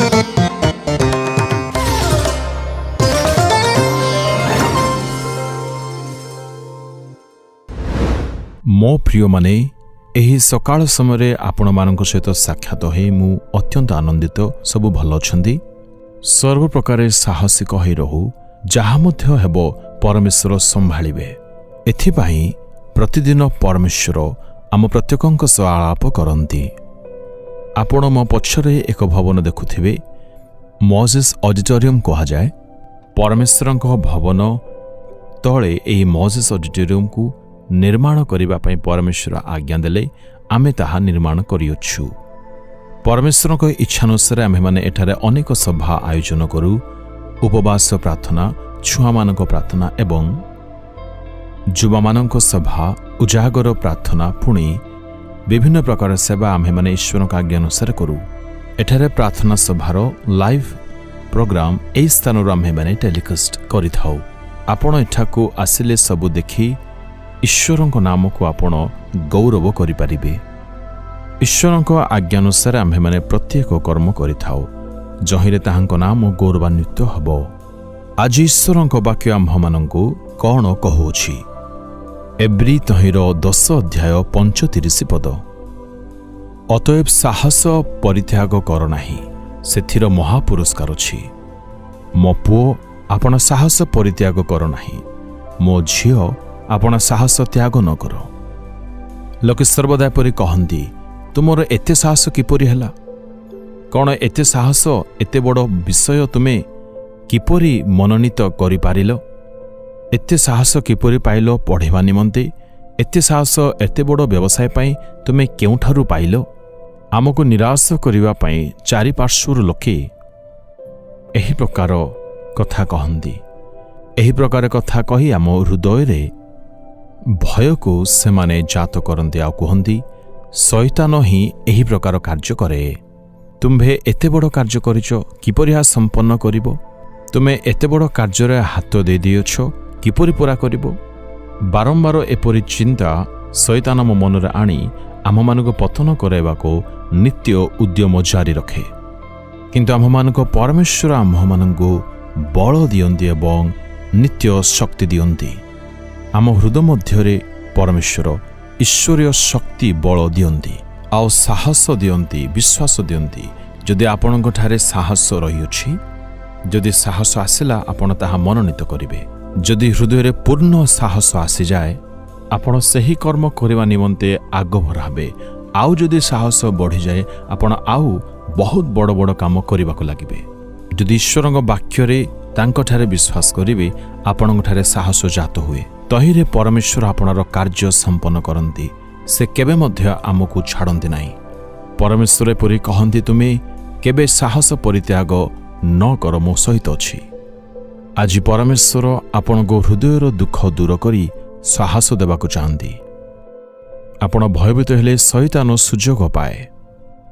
मो प्रिय माने एही सकाळ समय आपण मानक सहित साक्षात हे मु अत्यंत आनंदित सब भल छंदी सर्व प्रकार साहसिक होई रहू जहा मध्य हेबो परमेश्वर संभाळिबे एथिपाई प्रतिदिन परमेश्वर आम प्रत्येकଙ୍କ सह आलाप करंती। आपण मो पछरे एक भवन देखुथिबे मोजेस ऑडिटोरियम कहा जाए। परमेश्वरଙ୍କ भवन तळे एही मोजेस ऑडिटोरियम को निर्माण करने पर परमेश्वर आज्ञा देले आमे ताहा निर्माण करियछु। परमेश्वर को इच्छानुसार आमे माने एठारे अनेक सभा आयोजन करू उपवास प्रार्थना छुआ मानक प्रार्थना एवं युवा मानक सभा उजागर प्रार्थना पुणी विभिन्न प्रकार सेवा आमे माने ईश्वर का आज्ञा अनुसार करू। एठारे प्रार्थना सभार लाइव प्रोग्राम एई स्थान आमे माने टेलीकास्ट करिथाउ। आपण एठाकू आसिले सबु देखि ईश्वर नाम को आपण गौरव करिपारिबे। ईश्वर आज्ञानुसार आम्भे माने प्रत्येक कर्म करिथाउ जहिरे ताहांको नाम गौरवान्वित हबो। आज ईश्वर वाक्य आम्भ मानंकु कौन कहूछि एब्री तहिर 10 अध्याय 35 पद। अतएव साहस परित्याग कर नाही सेथिर महापुरस्कार अछि। मो पुओ आपण साहस परित्याग कर नाही मो झियो आपण साहस त्याग न कर। लोके सर्वदा परि कहंती तुमर एते साहस किपरि हला कौन एते साहस एते बड़ विषय तुमे किपरि मनोनीत करि पारिलो एते साहस किपरि पाइलो पढ़ेवा निमंते एते साहस एते बड़ व्यवसाय पाई तुमे केउठारु पाइलो। आमको निराश करिवा पाई चारि पार्श्वर लोके एही प्रकार कथा कहंती। एही प्रकार कथा कही आम हृदय रे भय को सेमाने जात करते आ कहती शैतान ही एही प्रकार कार्य करे। तुम्भे एते बड़ कार्य करिछ किपरि हा संपन्न करिवो तुमे एते बड़ कार्य रे हाथ दे दियछ किपरि पूरा करिवो। बारंबार एपरि चिंता शैतान मो मन रे आनी आम मानक पतन कराइबा को नित्य उद्यम जारी रखे। किंतु आम मानक परमेश्वर आम मानक बल दियंती एवं नित्य शक्ति दियंती। आम हृदय मध्य परमेश्वर ईश्वरीय शक्ति बल दियंती आउ साहस दियंती विश्वास दियंती। जदि आपणक ठारे साहस रही जदि साहस आसिला आपण ताहा मनोनीत करिवे। जदि हृदय पूर्ण साहस आसी जाए आपण सही कर्म करने निमंते आग भराबे। आउ जदि साहस बढ़ी जाए आपण आउ बहुत बड़ बड़ काम करने को लगे। जदि ईश्वर वाक्य तांको ठारे विश्वास करिवे आपणक ठारे साहस जात हुए तहिरे परमेश्वर आपणर कार्य संपन्न करती। से केबे मध्य आमको छाड़ती नहीं। परमेश्वर परि कहती तुमे केबे साहस परित्याग न कर मो सहित अछि। आज परमेश्वर आपण को हृदयर दुख दूर करी साहस देबाकु चाहती। आपण भयभीत हेले शैतान सुजोग पाए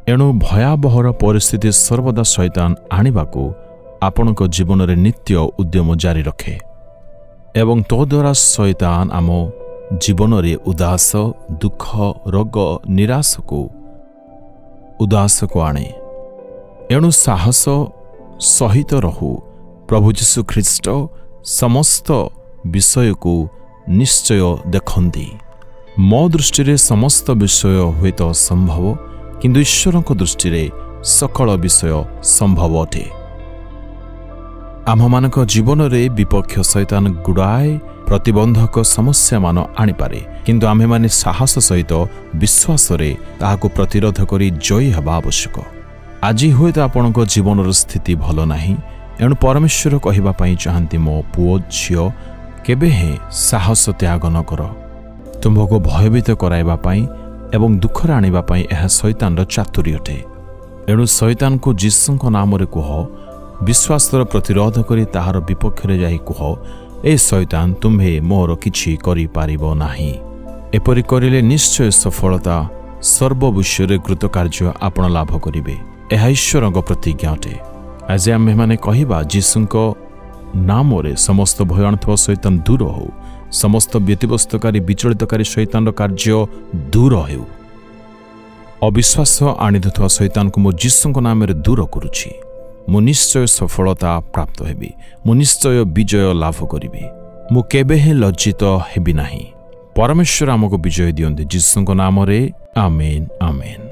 एणु भयावहर परिस्थिति सर्वदा शैतान आनिबाकु आपणक जीवन रे नित्य उद्यम जारी रखे एवं तो द्वारा शैतान आम जीवन रे उदास दुख रोग निराश को उदास को आने। एणु साहस सहित रहू प्रभु यीशु ख्रीष्ट समस्त विषय को निश्चय देखंती। मो दृष्टि रे समस्त विषय हुए तो संभव किंतु ईश्वर को दृष्टि रे सकल विषय संभव अटे। आम मानक जीवन रे विपक्ष शैतान गुड़ाए प्रतिबंधक समस्या मान आनी पारे किंतु आमे माने साहस सहित विश्वास रे ताहाको प्रतिरोध करी जयी हवा आवश्यक। आज हुए तो आपणक जीवन स्थिति भल नाही एणु परमेश्वर कहिबा पई चाहंती मो पुओ झियो केबे हे साहस त्याग न कर। तुमको भयभीत कराइबा पई एवं दुख रे आनिबा पई एहा शैतान र चातुरी अटे। एणु शैतान को यीशुଙ୍କ नाम रे कह विश्वासर प्रतिरोध करी ताहार विपक्ष रे जाई कह ए शैतान तुम्हे मोर किछि करि पारिबो नाही। एपरि करिले निश्चय सफलता सर्व विषय कृतकार्य आपण लाभ करिवे। एहा ईश्वरଙ୍କ प्रतिज्ञा अटे। आज आमे माने कहिबा यीशुଙ୍କ नाम रे समस्त भय आणुथवा शैतान दूर हो समस्त व्यतिव्यस्तकारी विचलितकारी शैतान कार्य दूर हेउ। अविश्वास आनिदुथवा शैतान को मो यीशुଙ୍କ नाम रे दूर करूछि। ମୁଁ ନିଶ୍ଚୟ ସଫଳତା ପ୍ରାପ୍ତ ହେବି। ମୁଁ ନିଶ୍ଚୟ ବିଜୟ ଲାଭ କରିବି। ମୁଁ କେବେ ହେଁ ଲଜ୍ଜିତ ହେବି ନାହିଁ। ପରମେଶ୍ୱର ଆମକୁ ବିଜୟ ଦିଅନ୍ତି। ଯୀଶୁଙ୍କ ନାମରେ ଆମେନ୍, ଆମେନ୍।